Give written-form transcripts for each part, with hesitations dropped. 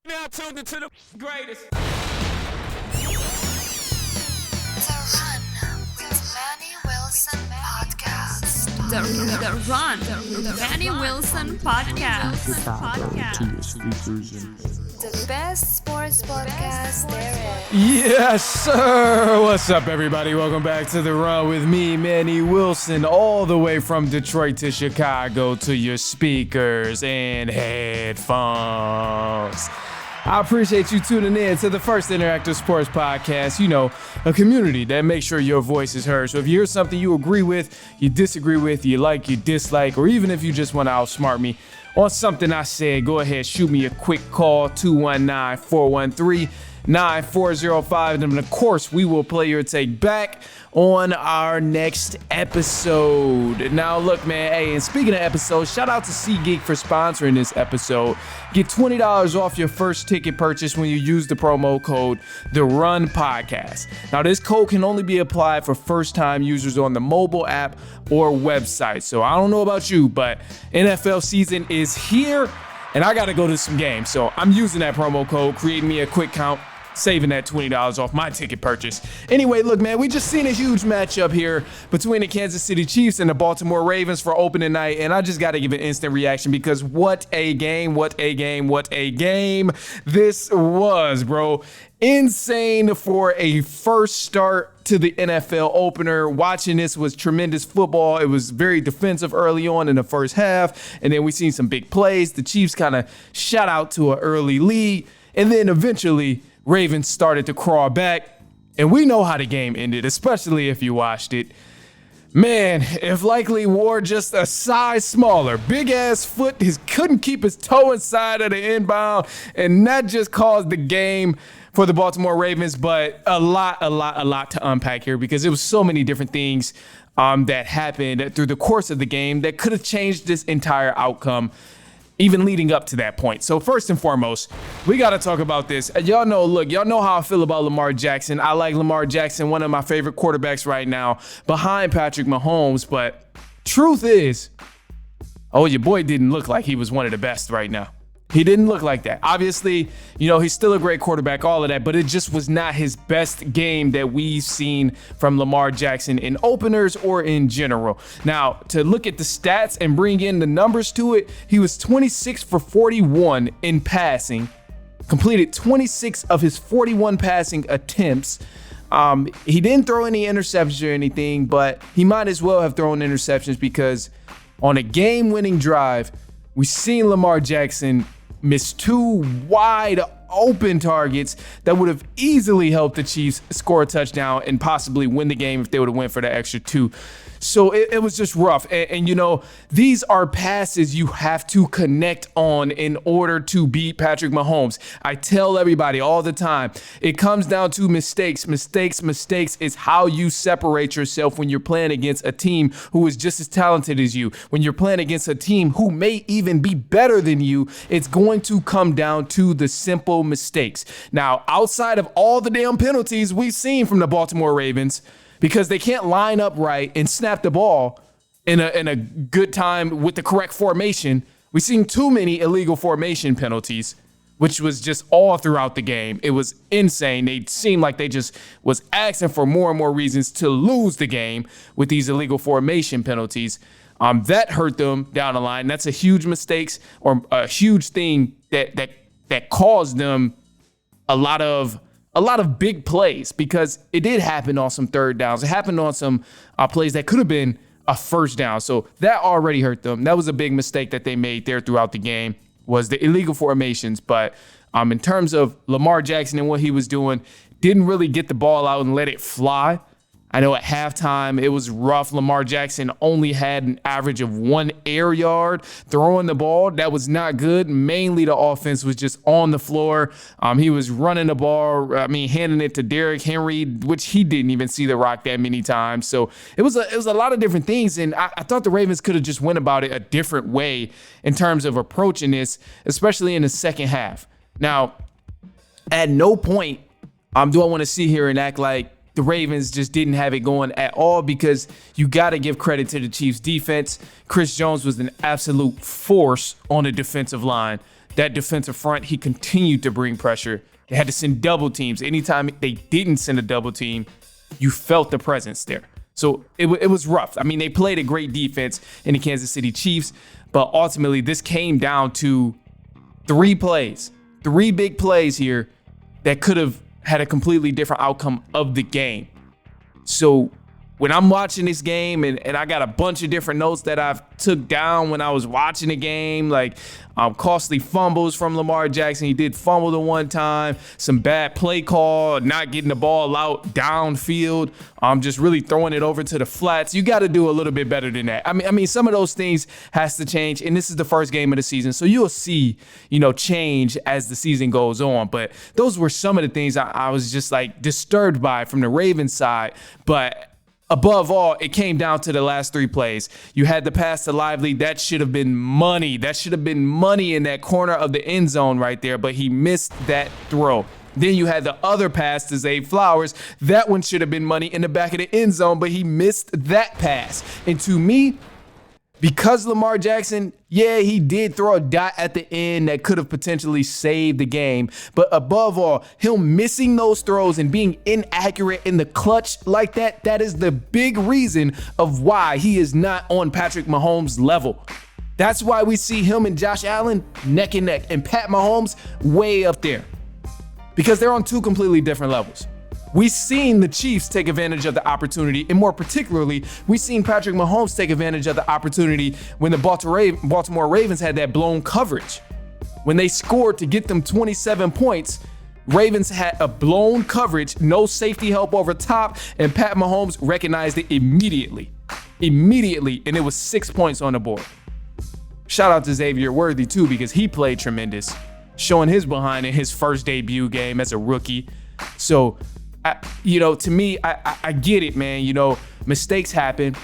Now tuned into the greatest. The Run with Manny Wilson podcast. The Run with Manny Wilson podcast. The best sports podcast there is. Yes, sir. What's up, everybody? Welcome back to The Run with me, Manny Wilson, all the way from Detroit to Chicago to your speakers and headphones. I appreciate you tuning in to the first interactive sports podcast, a community that makes sure your voice is heard. So if you hear something you agree with, you disagree with, you like, you dislike, or even if you just want to outsmart me on something I said, go ahead, shoot me a quick call, 219-413-9405. And of course, we will play your take back on our next episode. Now, look, man, hey, and speaking of episodes, shout out to SeatGeek for sponsoring this episode. Get $20 off your first ticket purchase when you use the promo code TheRunPodcast. Now, this code can only be applied for first-time users on the mobile app or website. So I don't know about you, but NFL season is here, and I got to go to some games. So I'm using that promo code, creating me a quick count, saving that $20 off my ticket purchase. Anyway, look, man, we just seen a huge matchup here between the Kansas City Chiefs and the Baltimore Ravens for opening night, and I just got to give an instant reaction because what a game this was, bro. Insane for a first start to the NFL opener. Watching this was tremendous football. It was very defensive early on in the first half, and then we seen some big plays. The Chiefs kind of shot out to an early lead, and then eventually Ravens started to crawl back, and we know how the game ended, especially if you watched it. Man, if Likely wore just a size smaller, big ass foot, he couldn't keep his toe inside of the inbound, and that just caused the game for the Baltimore Ravens. But a lot to unpack here because it was so many different things that happened through the course of the game that could have changed this entire outcome, even leading up to that point. So first and foremost, we got to talk about this. Y'all know how I feel about Lamar Jackson. I like Lamar Jackson, one of my favorite quarterbacks right now, behind Patrick Mahomes. But truth is, your boy didn't look like he was one of the best right now. He didn't look like that. Obviously, he's still a great quarterback, all of that, but it just was not his best game that we've seen from Lamar Jackson in openers or in general. Now, to look at the stats and bring in the numbers to it, he was 26 for 41 in passing, completed 26 of his 41 passing attempts. He didn't throw any interceptions or anything, but he might as well have thrown interceptions because on a game-winning drive, we've seen Lamar Jackson miss two wide open targets that would have easily helped the Chiefs score a touchdown and possibly win the game if they would have went for the extra two. So it was just rough. And these are passes you have to connect on in order to beat Patrick Mahomes. I tell everybody all the time, it comes down to mistakes. Mistakes is how you separate yourself when you're playing against a team who is just as talented as you. When you're playing against a team who may even be better than you, it's going to come down to the simple mistakes. Now, outside of all the damn penalties we've seen from the Baltimore Ravens, because they can't line up right and snap the ball in a good time with the correct formation. We've seen too many illegal formation penalties, which was just all throughout the game. It was insane. They seemed like they just was asking for more and more reasons to lose the game with these illegal formation penalties. That hurt them down the line. That's a huge mistake or a huge thing that caused them a lot of big plays because it did happen on some third downs. It happened on some plays that could have been a first down. So that already hurt them. That was a big mistake that they made there throughout the game was the illegal formations. But in terms of Lamar Jackson and what he was doing, didn't really get the ball out and let it fly. I know at halftime it was rough. Lamar Jackson only had an average of 1 air yard throwing the ball. That was not good. Mainly the offense was just on the floor. He was running the ball, handing it to Derrick Henry, which he didn't even see the rock that many times. So it was a lot of different things. And I thought the Ravens could have just went about it a different way in terms of approaching this, especially in the second half. Now, at no point do I want to sit here and act like the Ravens just didn't have it going at all because you got to give credit to the Chiefs defense. Chris Jones was an absolute force on the defensive line. that defensive front, he continued to bring pressure. They had to send double teams. Anytime they didn't send a double team, you felt the presence there. So it was rough. I mean, they played a great defense in the Kansas City Chiefs, but ultimately this came down to 3 big plays here that could have had a completely different outcome of the game. So when I'm watching this game, and I got a bunch of different notes that I've took down when I was watching the game, like costly fumbles from Lamar Jackson. He did fumble the one time, some bad play call, not getting the ball out downfield, just really throwing it over to the flats. You got to do a little bit better than that. I mean, some of those things has to change, and this is the first game of the season, so you'll see, change as the season goes on. But those were some of the things I was just like disturbed by from the Ravens side. But above all, it came down to the last 3 plays. You had the pass to Lively. That should have been money. That should have been money in that corner of the end zone right there, but he missed that throw. Then you had the other pass to Zay Flowers. That one should have been money in the back of the end zone, but he missed that pass. And to me, because Lamar Jackson, yeah, he did throw a dot at the end that could have potentially saved the game. But above all, him missing those throws and being inaccurate in the clutch like that is the big reason of why he is not on Patrick Mahomes' level. That's why we see him and Josh Allen neck and neck, and Pat Mahomes way up there, because they're on 2 completely different levels. We've seen the Chiefs take advantage of the opportunity, and more particularly, we've seen Patrick Mahomes take advantage of the opportunity when the Baltimore Ravens had that blown coverage. When they scored to get them 27 points, Ravens had a blown coverage, no safety help over top, and Pat Mahomes recognized it immediately, and it was 6 points on the board. Shout out to Xavier Worthy too, because he played tremendous, showing his behind in his first debut game as a rookie. So, to me, I get it, man. Mistakes happen.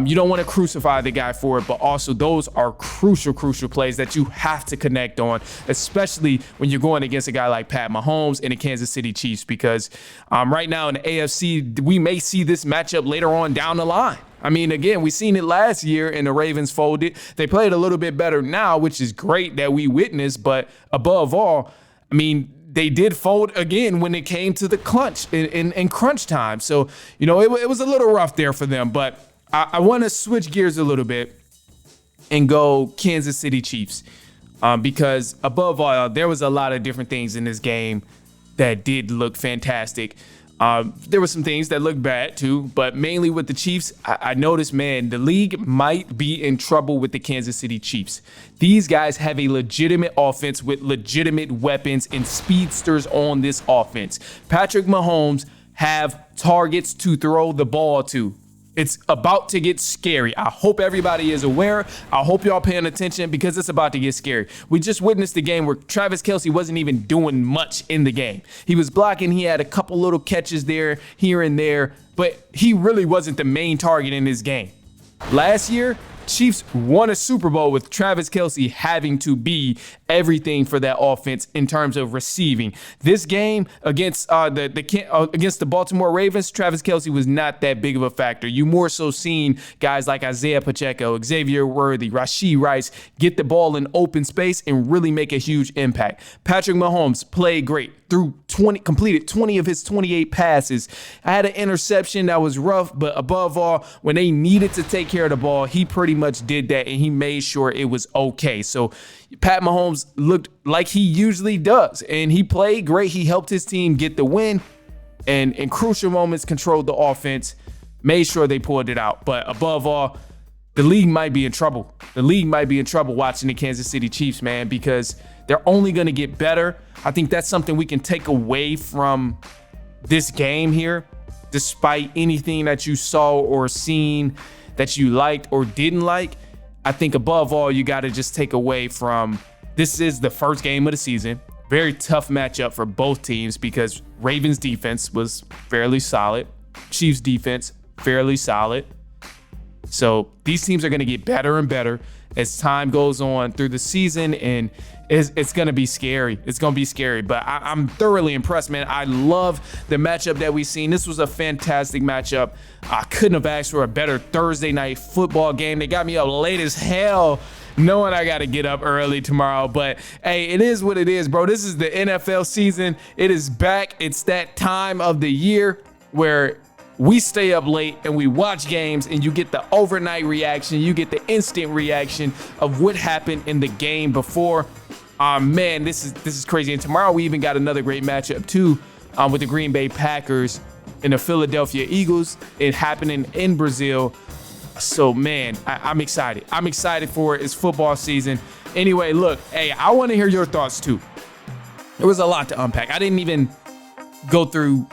You don't want to crucify the guy for it, but also those are crucial plays that you have to connect on, especially when you're going against a guy like Pat Mahomes and the Kansas City Chiefs, because right now in the AFC, we may see this matchup later on down the line. I mean, again, we seen it last year and the Ravens folded. They played a little bit better now, which is great that we witnessed, but above all, I mean, they did fold again when it came to the clutch in crunch time. So, it was a little rough there for them. But I want to switch gears a little bit and go Kansas City Chiefs, because above all, there was a lot of different things in this game that did look fantastic. There were some things that looked bad too, but mainly with the Chiefs, I noticed, man, the league might be in trouble with the Kansas City Chiefs. These guys have a legitimate offense with legitimate weapons and speedsters on this offense. Patrick Mahomes have targets to throw the ball to. It's about to get scary. I hope everybody is aware. I hope y'all paying attention, because it's about to get scary. We just witnessed the game where Travis Kelce wasn't even doing much in the game. He was blocking. He had a couple little catches there, here and there, but he really wasn't the main target in this game. Last year, Chiefs won a Super Bowl with Travis Kelce having to be everything for that offense in terms of receiving. This game against the Baltimore Ravens, Travis Kelce was not that big of a factor. You more so seen guys like Isaiah Pacheco, Xavier Worthy, Rashee Rice get the ball in open space and really make a huge impact. Patrick Mahomes played great. Completed 20 of his 28 passes. I had an interception that was rough, but above all, when they needed to take care of the ball, he pretty much did that, and he made sure it was okay. So Pat Mahomes looked like he usually does, and he played great. He helped his team get the win, and in crucial moments controlled the offense, made sure they pulled it out. But above all, the league might be in trouble. The league might be in trouble watching the Kansas City Chiefs, man, because they're only going to get better. I think that's something we can take away from this game here, despite anything that you saw or seen that you liked or didn't like. I think above all, you got to just take away from this is the first game of the season. Very tough matchup for both teams, because Ravens defense was fairly solid. Chiefs defense, fairly solid. So these teams are going to get better and better as time goes on through the season, and it's going to be scary. It's going to be scary, but I'm thoroughly impressed, man. I love the matchup that we've seen. This was a fantastic matchup. I couldn't have asked for a better Thursday night football game. They got me up late as hell knowing I got to get up early tomorrow. But hey, it is what it is, bro. This is the NFL season. It is back. It's that time of the year where we stay up late and we watch games, and you get the overnight reaction. You get the instant reaction of what happened in the game before. Man, this is crazy. And tomorrow we even got another great matchup too, with the Green Bay Packers and the Philadelphia Eagles. It happening in Brazil. So man, I'm excited. I'm excited for it. It's football season. Anyway, look, hey, I want to hear your thoughts too. There was a lot to unpack. I didn't even go through.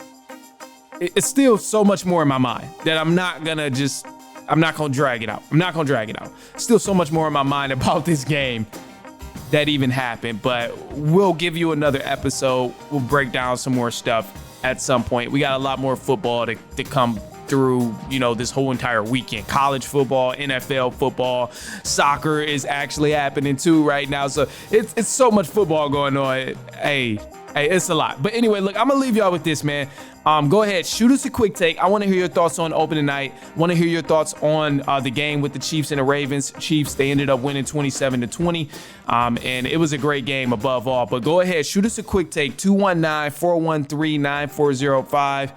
It's still so much more in my mind that I'm not gonna drag it out. I'm not gonna drag it out. Still so much more in my mind about this game that even happened, but we'll give you another episode. We'll break down some more stuff at some point. We got a lot more football to come through, this whole entire weekend. College football, NFL football, soccer is actually happening too right now. So it's so much football going on. Hey, it's a lot. But anyway, look, I'm gonna leave y'all with this, man. Go ahead, shoot us a quick take. I want to hear your thoughts on opening night. Want to hear your thoughts on the game with the Chiefs and the Ravens. Chiefs, they ended up winning 27-20, and it was a great game above all. But go ahead, shoot us a quick take, 219-413-9405,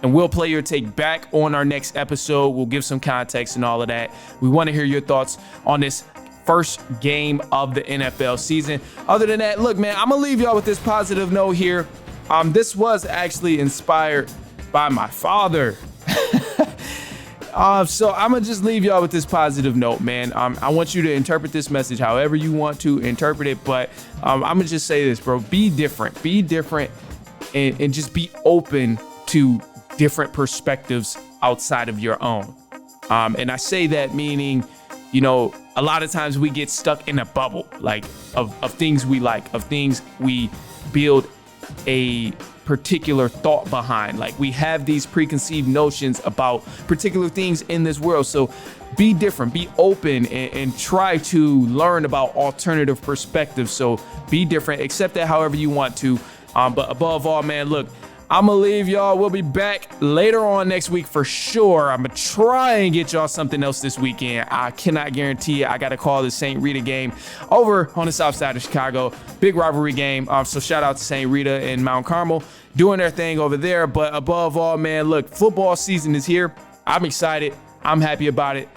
and we'll play your take back on our next episode. We'll give some context and all of that. We want to hear your thoughts on this first game of the NFL season. Other than that, look, man, I'm going to leave y'all with this positive note here. This was actually inspired by my father. So I'm going to just leave y'all with this positive note, man. I want you to interpret this message however you want to interpret it. But I'm going to just say this, bro. Be different and just be open to different perspectives outside of your own. And I say that meaning, a lot of times we get stuck in a bubble, like of things we like, of things we build a particular thought behind. Like we have these preconceived notions about particular things in this world. So be different, be open, and try to learn about alternative perspectives. So be different, accept that however you want to. But above all, man, look, I'm gonna leave y'all. We'll be back later on next week for sure. I'm gonna try and get y'all something else this weekend. I cannot guarantee it. I gotta call the St. Rita game over on the south side of Chicago. Big rivalry game. So shout out to St. Rita and Mount Carmel doing their thing over there. But above all, man, look, football season is here. I'm excited. I'm happy about it.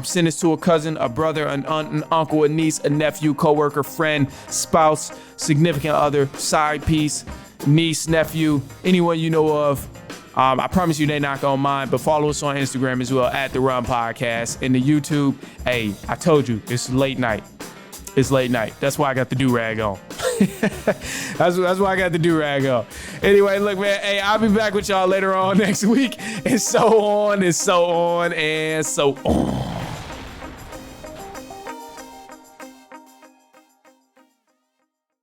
Send this to a cousin, a brother, an aunt, an uncle, a niece, a nephew, coworker, friend, spouse, significant other, side piece, niece, nephew, anyone you know of. I promise you they're not gonna mind, but follow us on Instagram as well, at The Run Podcast, and the YouTube. Hey, I told you, it's late night. It's late night. That's why I got the do-rag on. That's why I got the do-rag on. Anyway, look, man, hey, I'll be back with y'all later on next week, and so on, and so on, and so on.